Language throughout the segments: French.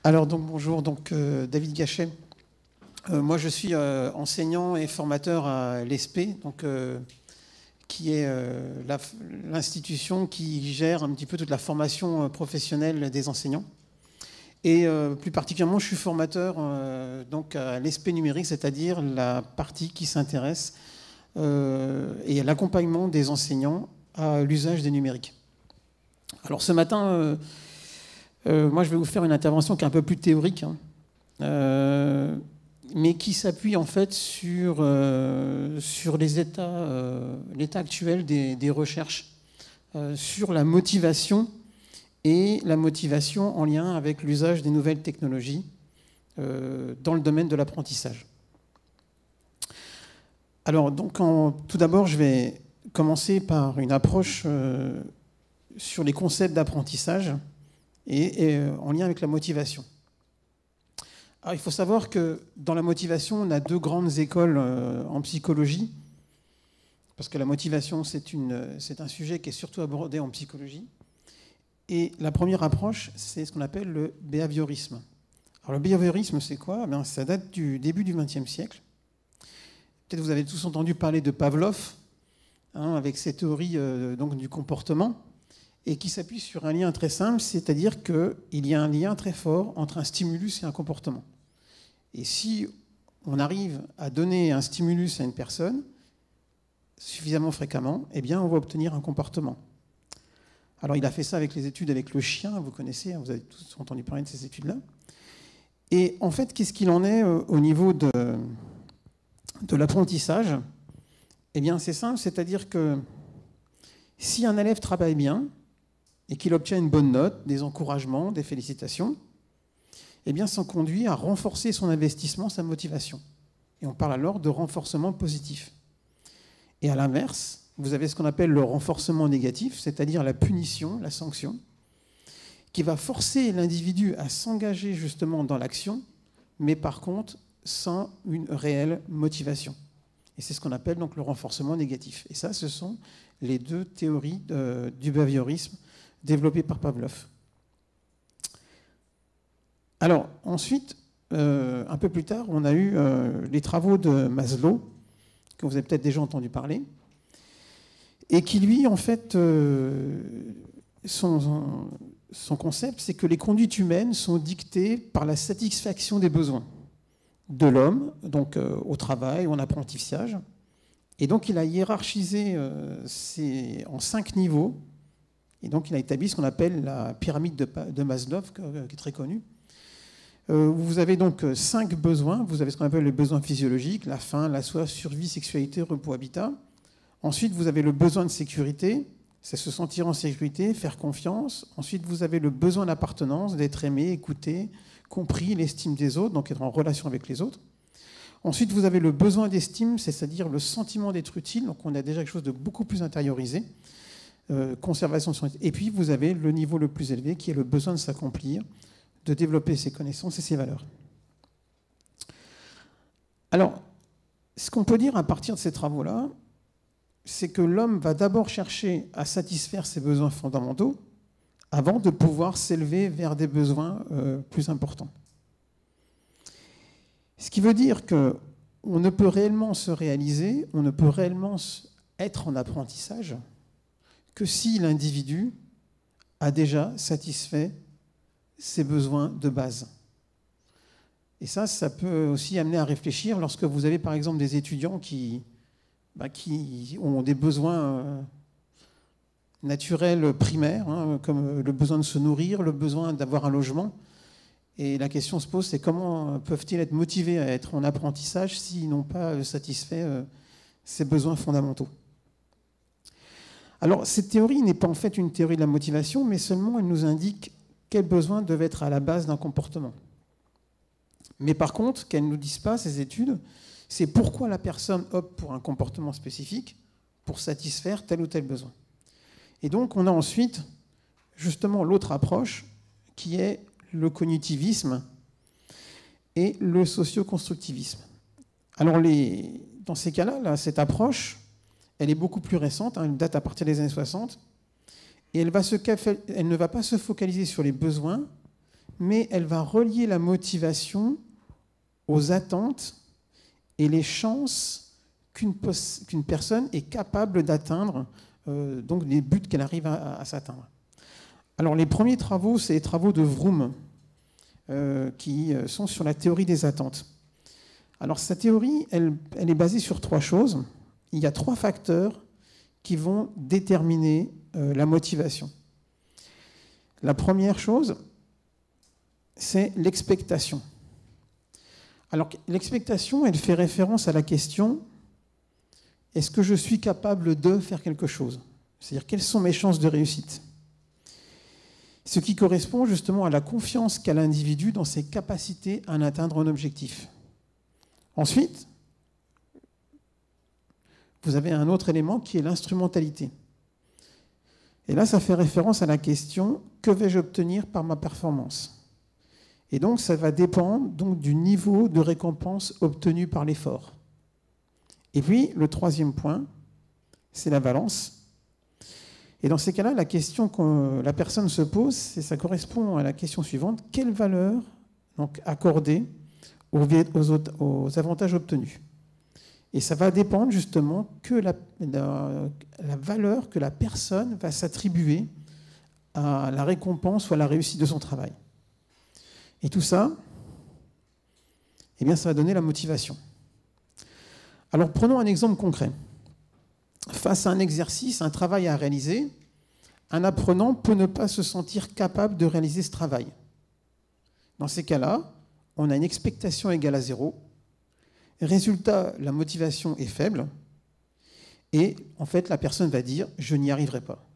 Alors donc bonjour, David Gachet. Moi je suis enseignant et formateur à l'ESPE, qui est l'institution qui gère un petit peu toute la formation professionnelle des enseignants. Et plus particulièrement, je suis formateur à l'ESPE numérique, c'est-à-dire la partie qui s'intéresse et à l'accompagnement des enseignants à l'usage des numériques. Alors ce matin, moi je vais vous faire une intervention qui est un peu plus théorique, mais qui s'appuie en fait sur l'état actuel des recherches sur la motivation et la motivation en lien avec l'usage des nouvelles technologies dans le domaine de l'apprentissage. Alors tout d'abord, je vais commencer par une approche sur les concepts d'apprentissage et en lien avec la motivation. Alors, il faut savoir que dans la motivation, on a deux grandes écoles en psychologie, parce que la motivation, c'est un sujet qui est surtout abordé en psychologie. Et la première approche, c'est ce qu'on appelle le behaviorisme. Alors le behaviorisme, c'est quoi? Ça date du début du XXe siècle. Peut-être vous avez tous entendu parler de Pavlov, avec ses théories du comportement, et qui s'appuie sur un lien très simple, c'est-à-dire qu'il y a un lien très fort entre un stimulus et un comportement. Et si on arrive à donner un stimulus à une personne suffisamment fréquemment, eh bien on va obtenir un comportement. Alors il a fait ça avec les études avec le chien, vous connaissez, vous avez tous entendu parler de ces études-là. Et en fait, qu'est-ce qu'il en est au niveau de l'apprentissage? Eh bien c'est simple, c'est-à-dire que si un élève travaille bien, et qu'il obtient une bonne note, des encouragements, des félicitations, eh bien, ça conduit à renforcer son investissement, sa motivation. Et on parle alors de renforcement positif. Et à l'inverse, vous avez ce qu'on appelle le renforcement négatif, c'est-à-dire la punition, la sanction, qui va forcer l'individu à s'engager justement dans l'action, mais par contre, sans une réelle motivation. Et c'est ce qu'on appelle donc le renforcement négatif. Et ça, ce sont les deux théories du behaviorisme développé par Pavlov. Alors, ensuite, un peu plus tard, on a eu les travaux de Maslow, que vous avez peut-être déjà entendu parler, et qui, lui, en fait, son concept, c'est que les conduites humaines sont dictées par la satisfaction des besoins de l'homme, donc au travail, en apprentissage. Et donc, il a hiérarchisé en 5 niveaux. Et donc, il a établi ce qu'on appelle la pyramide de Maslow, qui est très connue. Vous avez donc 5 besoins. Vous avez ce qu'on appelle les besoins physiologiques, la faim, la soif, survie, sexualité, repos, habitat. Ensuite, vous avez le besoin de sécurité, c'est se sentir en sécurité, faire confiance. Ensuite, vous avez le besoin d'appartenance, d'être aimé, écouté, compris, l'estime des autres, donc être en relation avec les autres. Ensuite, vous avez le besoin d'estime, c'est-à-dire le sentiment d'être utile. Donc, on a déjà quelque chose de beaucoup plus intériorisé. Conservation de son... Et puis vous avez le niveau le plus élevé qui est le besoin de s'accomplir, de développer ses connaissances et ses valeurs. Alors, ce qu'on peut dire à partir de ces travaux-là, c'est que l'homme va d'abord chercher à satisfaire ses besoins fondamentaux avant de pouvoir s'élever vers des besoins plus importants. Ce qui veut dire qu'on ne peut réellement se réaliser, on ne peut réellement être en apprentissage que si l'individu a déjà satisfait ses besoins de base. Et ça peut aussi amener à réfléchir lorsque vous avez par exemple des étudiants qui ont des besoins naturels primaires, comme le besoin de se nourrir, le besoin d'avoir un logement. Et la question se pose, c'est comment peuvent-ils être motivés à être en apprentissage s'ils n'ont pas satisfait ces besoins fondamentaux? Alors, cette théorie n'est pas en fait une théorie de la motivation, mais seulement elle nous indique quels besoins doivent être à la base d'un comportement. Mais par contre, ce qu'elles ne nous disent pas, ces études, c'est pourquoi la personne opte pour un comportement spécifique pour satisfaire tel ou tel besoin. Et donc, on a ensuite, justement, l'autre approche, qui est le cognitivisme et le socio-constructivisme. Alors, dans ces cas-là, cette approche, elle est beaucoup plus récente, elle date à partir des années 60, et elle ne va pas se focaliser sur les besoins, mais elle va relier la motivation aux attentes et les chances qu'une personne est capable d'atteindre, donc les buts qu'elle arrive à s'atteindre. Alors les premiers travaux, c'est les travaux de Vroom, qui sont sur la théorie des attentes. Alors sa théorie, elle est basée sur 3 choses. Il y a 3 facteurs qui vont déterminer la motivation. La première chose, c'est l'expectation. Alors l'expectation, elle fait référence à la question « Est-ce que je suis capable de faire quelque chose ?» C'est-à-dire, quelles sont mes chances de réussite? Ce qui correspond justement à la confiance qu'a l'individu dans ses capacités à atteindre un objectif. Ensuite, vous avez un autre élément qui est l'instrumentalité. Et là, ça fait référence à la question « Que vais-je obtenir par ma performance ?» Et donc, ça va dépendre donc, du niveau de récompense obtenu par l'effort. Et puis, le 3e point, c'est la valence. Et dans ces cas-là, la question que la personne se pose, ça correspond à la question suivante. Quelle valeur donc, accorder aux avantages obtenus? Et ça va dépendre justement que la valeur que la personne va s'attribuer à la récompense ou à la réussite de son travail. Et tout ça, eh bien, ça va donner la motivation. Alors prenons un exemple concret. Face à un exercice, un travail à réaliser, un apprenant peut ne pas se sentir capable de réaliser ce travail. Dans ces cas-là, on a une expectation égale à 0. Résultat, la motivation est faible. Et en fait, la personne va dire « je n'y arriverai pas ».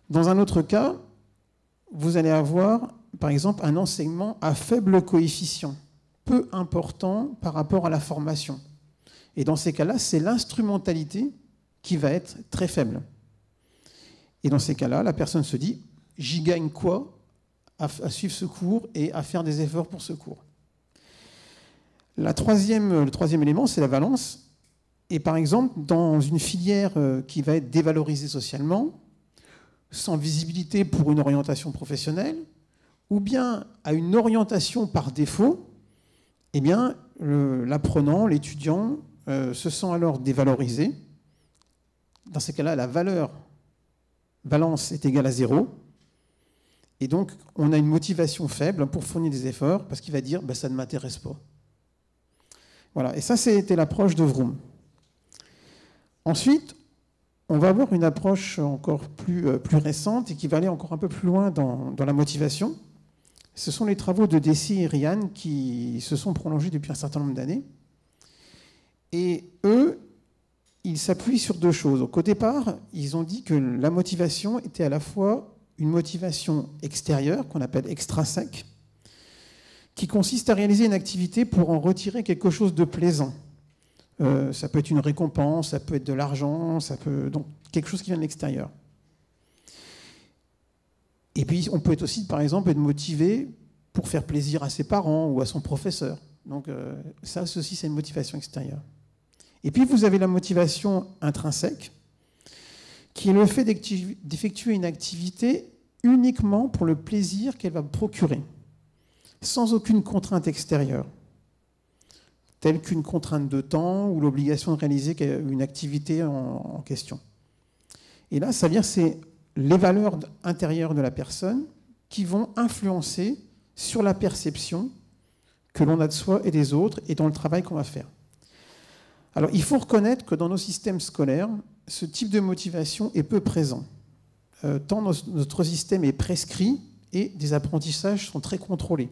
Dans un autre cas, vous allez avoir, par exemple, un enseignement à faible coefficient, peu important par rapport à la formation. Et dans ces cas-là, c'est l'instrumentalité qui va être très faible. Et dans ces cas-là, la personne se dit « j'y gagne quoi à suivre ce cours et à faire des efforts pour ce cours ?» Le troisième élément, c'est la valence. Et par exemple, dans une filière qui va être dévalorisée socialement, sans visibilité pour une orientation professionnelle, ou bien à une orientation par défaut, eh bien, l'apprenant, l'étudiant, se sent alors dévalorisé. Dans ces cas-là, la valence est égale à 0. Et donc, on a une motivation faible pour fournir des efforts, parce qu'il va dire « ça ne m'intéresse pas ». Voilà, et ça, c'était l'approche de Vroom. Ensuite, on va avoir une approche encore plus récente et qui va aller encore un peu plus loin dans la motivation. Ce sont les travaux de Deci et Ryan qui se sont prolongés depuis un certain nombre d'années. Et eux, ils s'appuient sur 2 choses. Donc, au départ, ils ont dit que la motivation était à la fois une motivation extérieure, qu'on appelle extrinsèque, qui consiste à réaliser une activité pour en retirer quelque chose de plaisant. Ça peut être une récompense, ça peut être de l'argent, donc quelque chose qui vient de l'extérieur. Et puis, on peut être aussi, par exemple, être motivé pour faire plaisir à ses parents ou à son professeur. Donc, ça, ceci, c'est une motivation extérieure. Et puis, vous avez la motivation intrinsèque, qui est le fait d'effectuer une activité uniquement pour le plaisir qu'elle va procurer, sans aucune contrainte extérieure, telle qu'une contrainte de temps ou l'obligation de réaliser une activité en question. Et là, ça veut dire que c'est les valeurs intérieures de la personne qui vont influencer sur la perception que l'on a de soi et des autres et dans le travail qu'on va faire. Alors, il faut reconnaître que dans nos systèmes scolaires, ce type de motivation est peu présent. Tant notre système est prescrit et des apprentissages sont très contrôlés.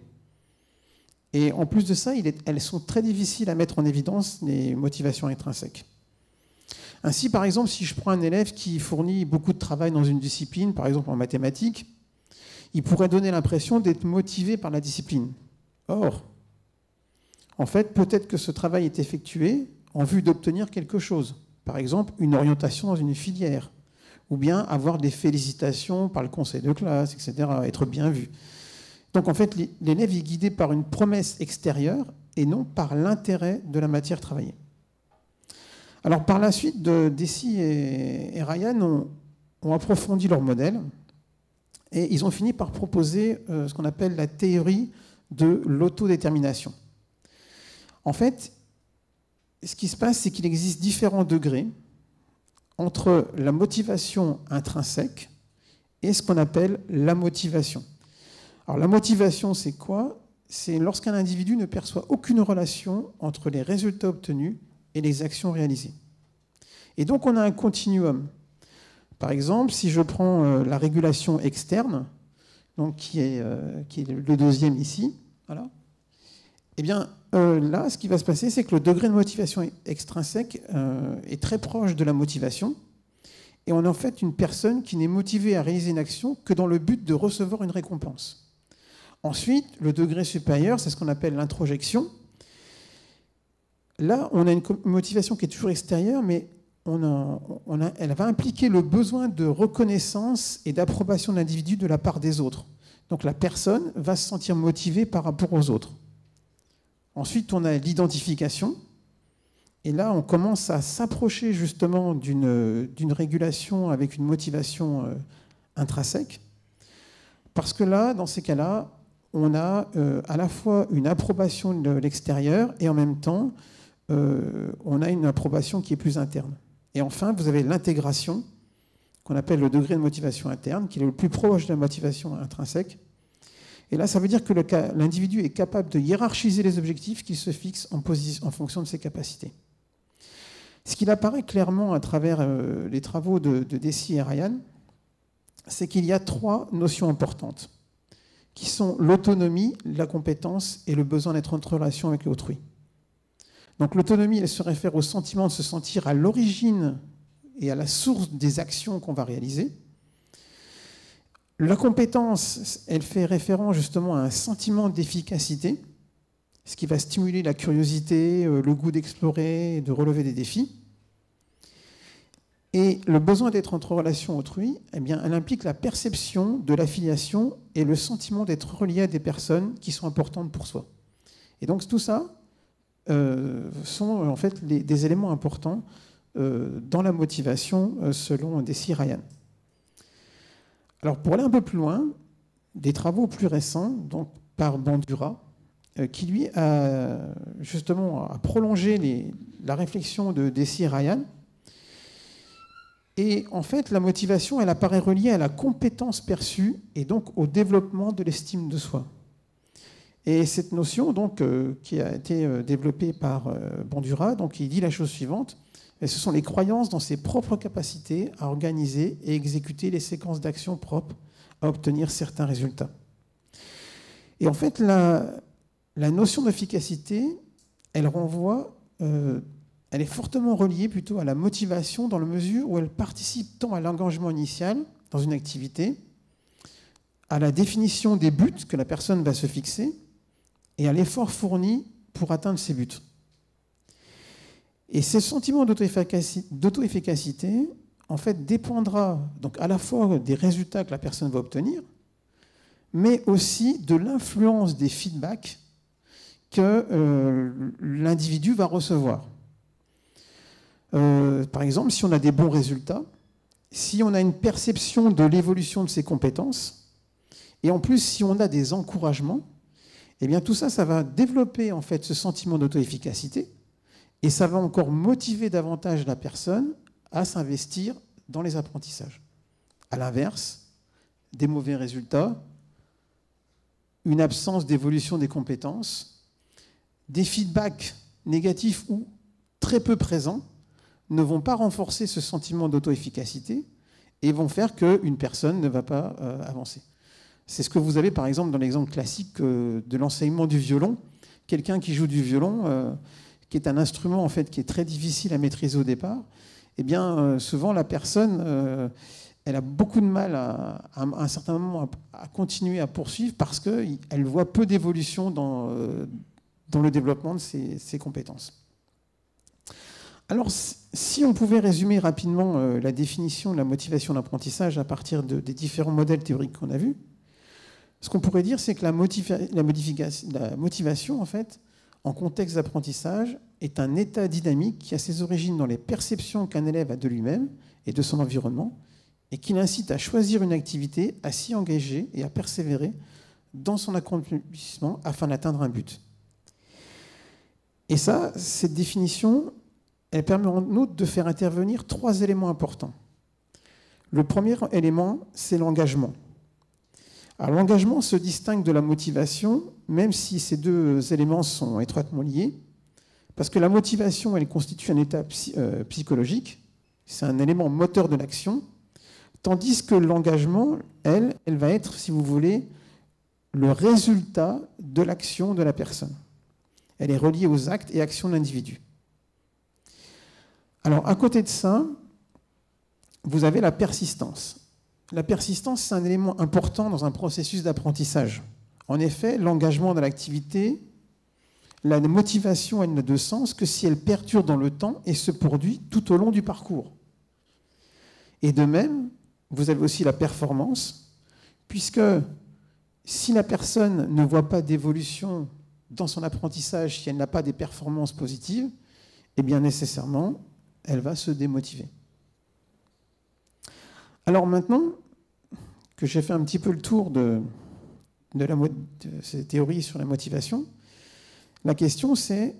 Et en plus de ça, elles sont très difficiles à mettre en évidence, les motivations intrinsèques. Ainsi, par exemple, si je prends un élève qui fournit beaucoup de travail dans une discipline, par exemple en mathématiques, il pourrait donner l'impression d'être motivé par la discipline. Or, en fait, peut-être que ce travail est effectué en vue d'obtenir quelque chose. Par exemple, une orientation dans une filière, ou bien avoir des félicitations par le conseil de classe, etc., être bien vu. Donc en fait, l'élève est guidé par une promesse extérieure et non par l'intérêt de la matière travaillée. Alors par la suite, Deci et Ryan ont approfondi leur modèle Et ils ont fini par proposer ce qu'on appelle la théorie de l'autodétermination. En fait, ce qui se passe, c'est qu'il existe différents degrés entre la motivation intrinsèque et ce qu'on appelle la motivation. Alors la motivation, c'est quoi? C'est lorsqu'un individu ne perçoit aucune relation entre les résultats obtenus et les actions réalisées. Et donc on a un continuum. Par exemple, si je prends la régulation externe, donc qui est le deuxième ici, voilà, eh bien là, ce qui va se passer, c'est que le degré de motivation extrinsèque est très proche de la motivation. Et on a en fait une personne qui n'est motivée à réaliser une action que dans le but de recevoir une récompense. Ensuite, le degré supérieur, c'est ce qu'on appelle l'introjection. Là, on a une motivation qui est toujours extérieure, mais elle va impliquer le besoin de reconnaissance et d'approbation de l'individu de la part des autres. Donc la personne va se sentir motivée par rapport aux autres. Ensuite, on a l'identification. Et là, on commence à s'approcher justement d'une régulation avec une motivation intrinsèque. Parce que là, dans ces cas-là, on a à la fois une approbation de l'extérieur et en même temps, on a une approbation qui est plus interne. Et enfin, vous avez l'intégration, qu'on appelle le degré de motivation interne, qui est le plus proche de la motivation intrinsèque. Et là, ça veut dire que l'individu est capable de hiérarchiser les objectifs qu'il se fixe en fonction de ses capacités. Ce qu'il apparaît clairement à travers les travaux de Deci et Ryan, c'est qu'il y a trois notions importantes, qui sont l'autonomie, la compétence et le besoin d'être en relation avec l'autrui. Donc l'autonomie, elle se réfère au sentiment de se sentir à l'origine et à la source des actions qu'on va réaliser. La compétence, elle fait référence justement à un sentiment d'efficacité, ce qui va stimuler la curiosité, le goût d'explorer et de relever des défis. Et le besoin d'être entre relation autrui, eh bien, elle implique la perception de l'affiliation et le sentiment d'être relié à des personnes qui sont importantes pour soi. Et donc tout ça sont en fait des éléments importants dans la motivation selon Deci et Ryan. Alors pour aller un peu plus loin, des travaux plus récents, donc par Bandura, qui lui a justement prolongé la réflexion de Deci et Ryan. Et en fait, la motivation, elle apparaît reliée à la compétence perçue et donc au développement de l'estime de soi. Et cette notion, donc, qui a été développée par Bandura, donc, il dit la chose suivante: et ce sont les croyances dans ses propres capacités à organiser et exécuter les séquences d'actions propres à obtenir certains résultats. Et en fait, la notion d'efficacité, elle renvoie, elle est fortement reliée plutôt à la motivation dans la mesure où elle participe tant à l'engagement initial dans une activité, à la définition des buts que la personne va se fixer et à l'effort fourni pour atteindre ces buts. Et ce sentiment d'auto-efficacité, en fait, dépendra donc à la fois des résultats que la personne va obtenir, mais aussi de l'influence des feedbacks que l'individu va recevoir. Par exemple, si on a des bons résultats, si on a une perception de l'évolution de ses compétences, et en plus si on a des encouragements, eh bien tout ça, ça va développer en fait ce sentiment d'auto-efficacité, et ça va encore motiver davantage la personne à s'investir dans les apprentissages. À l'inverse, des mauvais résultats, une absence d'évolution des compétences, des feedbacks négatifs ou très peu présents ne vont pas renforcer ce sentiment d'auto-efficacité et vont faire qu'une personne ne va pas avancer. C'est ce que vous avez par exemple dans l'exemple classique de l'enseignement du violon. Quelqu'un qui joue du violon, qui est un instrument en fait qui est très difficile à maîtriser au départ, eh bien souvent la personne elle a beaucoup de mal à un certain moment à continuer à poursuivre parce qu'elle voit peu d'évolution dans le développement de ses compétences. Alors, si on pouvait résumer rapidement la définition de la motivation d'apprentissage à partir des différents modèles théoriques qu'on a vus, ce qu'on pourrait dire, c'est que la motivation, en fait, en contexte d'apprentissage, est un état dynamique qui a ses origines dans les perceptions qu'un élève a de lui-même et de son environnement, et qui l'incite à choisir une activité, à s'y engager et à persévérer dans son accomplissement afin d'atteindre un but. Et ça, cette définition, elle permet en outre de faire intervenir 3 éléments importants. Le premier élément, c'est l'engagement. Alors l'engagement se distingue de la motivation, même si ces 2 éléments sont étroitement liés, parce que la motivation, elle constitue un état psychologique, c'est un élément moteur de l'action, tandis que l'engagement, elle va être, si vous voulez, le résultat de l'action de la personne. Elle est reliée aux actes et actions de l'individu. Alors, à côté de ça, vous avez la persistance. La persistance, c'est un élément important dans un processus d'apprentissage. En effet, l'engagement dans l'activité, la motivation, elle n'a de sens que si elle perdure dans le temps et se produit tout au long du parcours. Et de même, vous avez aussi la performance, puisque si la personne ne voit pas d'évolution dans son apprentissage, si elle n'a pas des performances positives, eh bien nécessairement, elle va se démotiver. Alors maintenant que j'ai fait un petit peu le tour de ces théories sur la motivation, la question c'est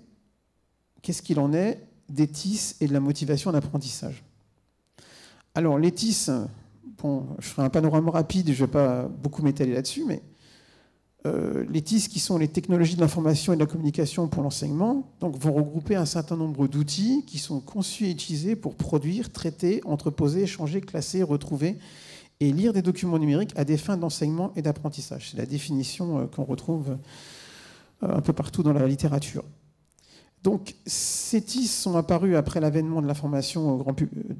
qu'est-ce qu'il en est des TIS et de la motivation d'apprentissage? Alors les TIS, bon, je ferai un panorama rapide, je ne vais pas beaucoup m'étaler là-dessus, mais les TIS qui sont les technologies de l'information et de la communication pour l'enseignement, donc vont regrouper un certain nombre d'outils qui sont conçus et utilisés pour produire, traiter, entreposer, échanger, classer, retrouver et lire des documents numériques à des fins d'enseignement et d'apprentissage. C'est la définition qu'on retrouve un peu partout dans la littérature. Donc ces TIS sont apparus après l'avènement de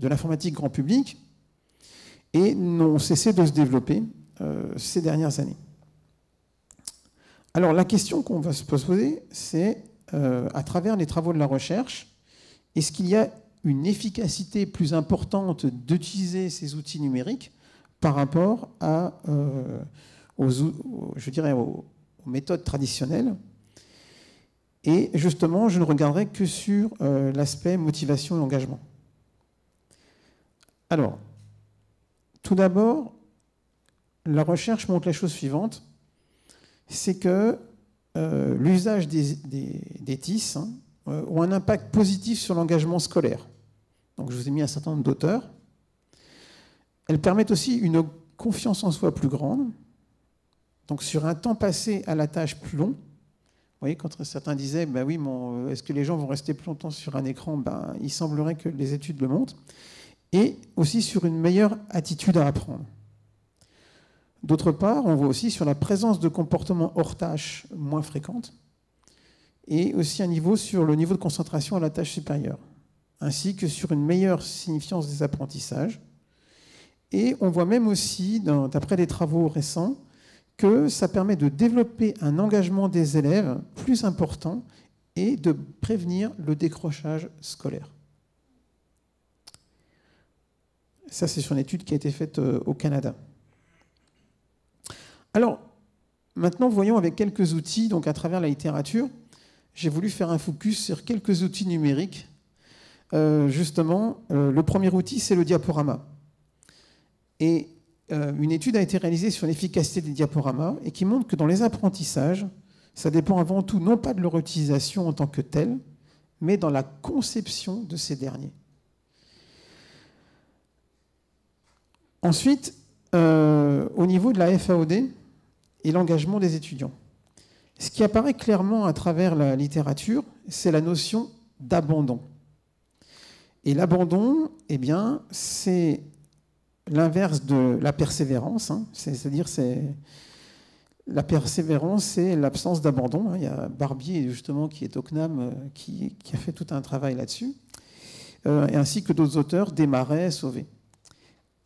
l'informatique grand public et n'ont cessé de se développer ces dernières années. Alors la question qu'on va se poser, c'est, à travers les travaux de la recherche, est-ce qu'il y a une efficacité plus importante d'utiliser ces outils numériques par rapport aux méthodes traditionnelles? Et justement, je ne regarderai que sur l'aspect motivation et engagement. Alors, tout d'abord, la recherche montre la chose suivante, c'est que l'usage des TIS ont un impact positif sur l'engagement scolaire. Donc je vous ai mis un certain nombre d'auteurs. Elles permettent aussi une confiance en soi plus grande, donc sur un temps passé à la tâche plus long. Vous voyez, quand certains disaient, ben oui, est-ce que les gens vont rester plus longtemps sur un écran? Ben, il semblerait que les études le montrent. Et aussi sur une meilleure attitude à apprendre. D'autre part, on voit aussi sur la présence de comportements hors tâche moins fréquentes et aussi un niveau sur le niveau de concentration à la tâche supérieure, ainsi que sur une meilleure signifiance des apprentissages. Et on voit même aussi, d'après des travaux récents, que ça permet de développer un engagement des élèves plus important et de prévenir le décrochage scolaire. Ça, c'est sur une étude qui a été faite au Canada. Alors, maintenant, voyons avec quelques outils, donc à travers la littérature, j'ai voulu faire un focus sur quelques outils numériques. Justement, le premier outil, c'est le diaporama. Et une étude a été réalisée sur l'efficacité des diaporamas et qui montre que dans les apprentissages, ça dépend avant tout non pas de leur utilisation en tant que telle, mais dans la conception de ces derniers. Ensuite, au niveau de la FAOD et l'engagement des étudiants. Ce qui apparaît clairement à travers la littérature, c'est la notion d'abandon. Et l'abandon, eh bien, c'est l'inverse de la persévérance, c'est-à-dire la persévérance, c'est l'absence d'abandon. Il y a Barbier, justement, qui est au CNAM, qui a fait tout un travail là-dessus, et ainsi que d'autres auteurs, Desmarais, Sauvé.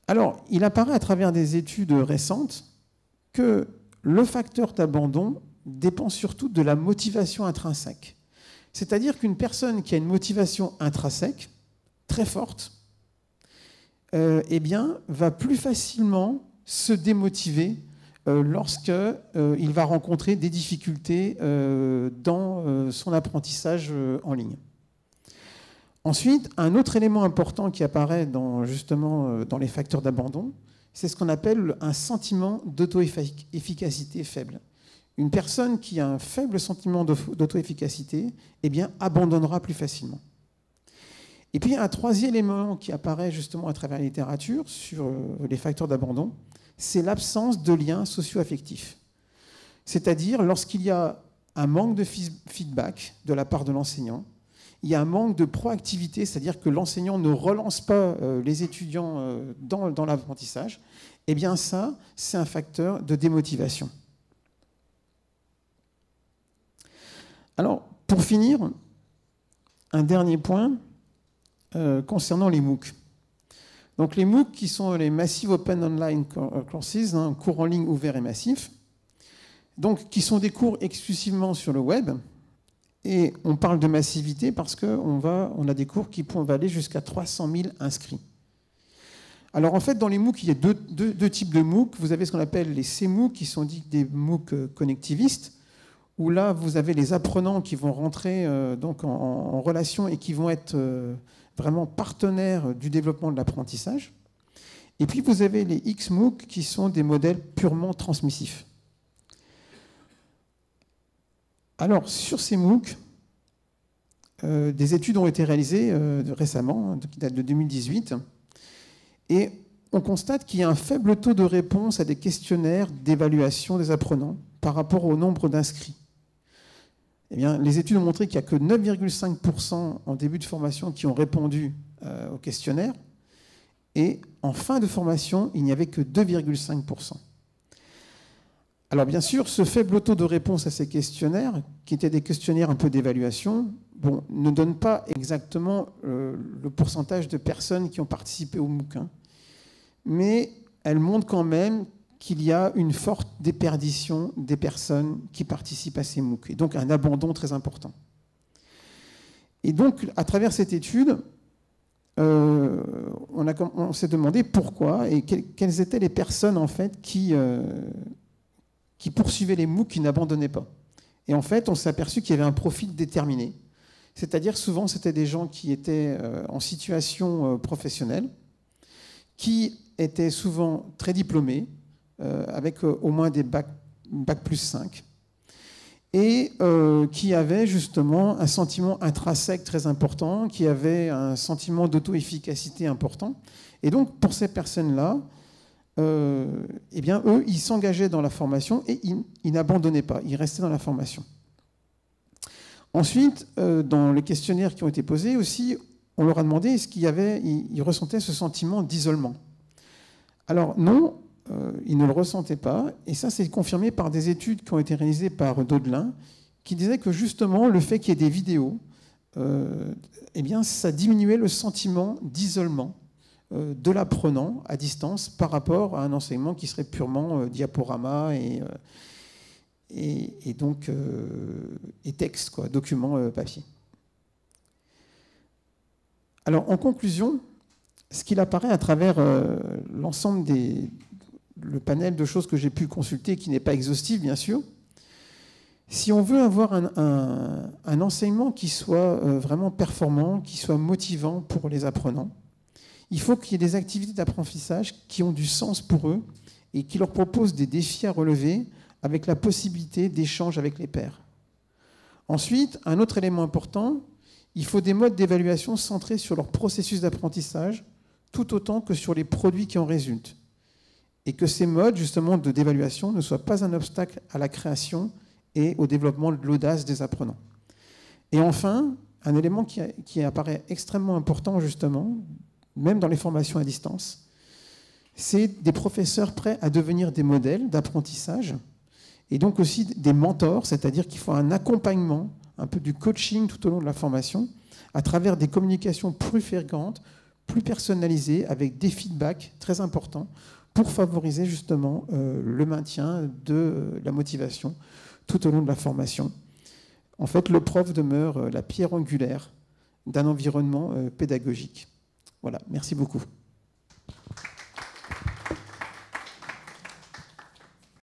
Alors, il apparaît à travers des études récentes que le facteur d'abandon dépend surtout de la motivation intrinsèque. C'est-à-dire qu'une personne qui a une motivation intrinsèque très forte, eh bien, va plus facilement se démotiver lorsqu'il va rencontrer des difficultés dans son apprentissage en ligne. Ensuite, un autre élément important qui apparaît justement dans les facteurs d'abandon, c'est ce qu'on appelle un sentiment d'auto-efficacité faible. Une personne qui a un faible sentiment d'auto-efficacité, eh bien, abandonnera plus facilement. Et puis, un troisième élément qui apparaît justement à travers la littérature sur les facteurs d'abandon, c'est l'absence de liens socio-affectifs. C'est-à-dire, lorsqu'il y a un manque de feedback de la part de l'enseignant, il y a un manque de proactivité, c'est-à-dire que l'enseignant ne relance pas les étudiants dans l'apprentissage, eh bien ça, c'est un facteur de démotivation. Alors, pour finir, un dernier point concernant les MOOC. Donc les MOOC qui sont les Massive Open Online Courses, cours en ligne ouverts et massifs, donc qui sont des cours exclusivement sur le web. Et on parle de massivité parce qu'on a des cours qui peuvent aller jusqu'à 300 000 inscrits. Alors en fait, dans les MOOC, il y a deux types de MOOC. Vous avez ce qu'on appelle les CMOOC, qui sont dits des MOOC connectivistes, où là, vous avez les apprenants qui vont rentrer donc en relation et qui vont être vraiment partenaires du développement de l'apprentissage. Et puis vous avez les XMOOC, qui sont des modèles purement transmissifs. Alors, sur ces MOOC, des études ont été réalisées récemment, qui datent de 2018, et on constate qu'il y a un faible taux de réponse à des questionnaires d'évaluation des apprenants par rapport au nombre d'inscrits. Eh bien, les études ont montré qu'il n'y a que 9,5% en début de formation qui ont répondu au questionnaire, et en fin de formation, il n'y avait que 2,5%. Alors bien sûr, ce faible taux de réponse à ces questionnaires, qui étaient des questionnaires un peu d'évaluation, bon, ne donne pas exactement le pourcentage de personnes qui ont participé au MOOC, mais elle montre quand même qu'il y a une forte déperdition des personnes qui participent à ces MOOC, et donc un abandon très important. Et donc, à travers cette étude, on s'est demandé pourquoi et quelles étaient les personnes en fait qui poursuivaient les MOOC, qui n'abandonnaient pas. Et en fait, on s'est aperçu qu'il y avait un profil déterminé. C'est-à-dire, souvent, c'était des gens qui étaient en situation professionnelle, qui étaient souvent très diplômés, avec au moins des bac plus 5, et qui avaient justement un sentiment intrinsèque très important, qui avaient un sentiment d'auto-efficacité important. Et donc, pour ces personnes-là, eh bien, eux, ils s'engageaient dans la formation et ils n'abandonnaient pas, ils restaient dans la formation. Ensuite, dans les questionnaires qui ont été posés aussi, on leur a demandé est-ce qu'ils ressentaient ce sentiment d'isolement. Alors non, ils ne le ressentaient pas, et ça c'est confirmé par des études qui ont été réalisées par Daudelin, qui disaient que justement le fait qu'il y ait des vidéos, eh bien, ça diminuait le sentiment d'isolement de l'apprenant à distance par rapport à un enseignement qui serait purement diaporama et donc et texte, quoi, document papier. Alors en conclusion, ce qu'il apparaît à travers l'ensemble le panel de choses que j'ai pu consulter, qui n'est pas exhaustif bien sûr, si on veut avoir un enseignement qui soit vraiment performant, qui soit motivant pour les apprenants, il faut qu'il y ait des activités d'apprentissage qui ont du sens pour eux et qui leur proposent des défis à relever avec la possibilité d'échange avec les pairs. Ensuite, un autre élément important, il faut des modes d'évaluation centrés sur leur processus d'apprentissage, tout autant que sur les produits qui en résultent. Et que ces modes, justement, d'évaluation ne soient pas un obstacle à la création et au développement de l'audace des apprenants. Et enfin, un élément qui apparaît extrêmement important, justement, même dans les formations à distance, c'est des professeurs prêts à devenir des modèles d'apprentissage et donc aussi des mentors, c'est-à-dire qu'il faut un accompagnement, un peu du coaching tout au long de la formation, à travers des communications plus fréquentes, plus personnalisées, avec des feedbacks très importants pour favoriser justement le maintien de la motivation tout au long de la formation. En fait, le prof demeure la pierre angulaire d'un environnement pédagogique. Voilà, merci beaucoup.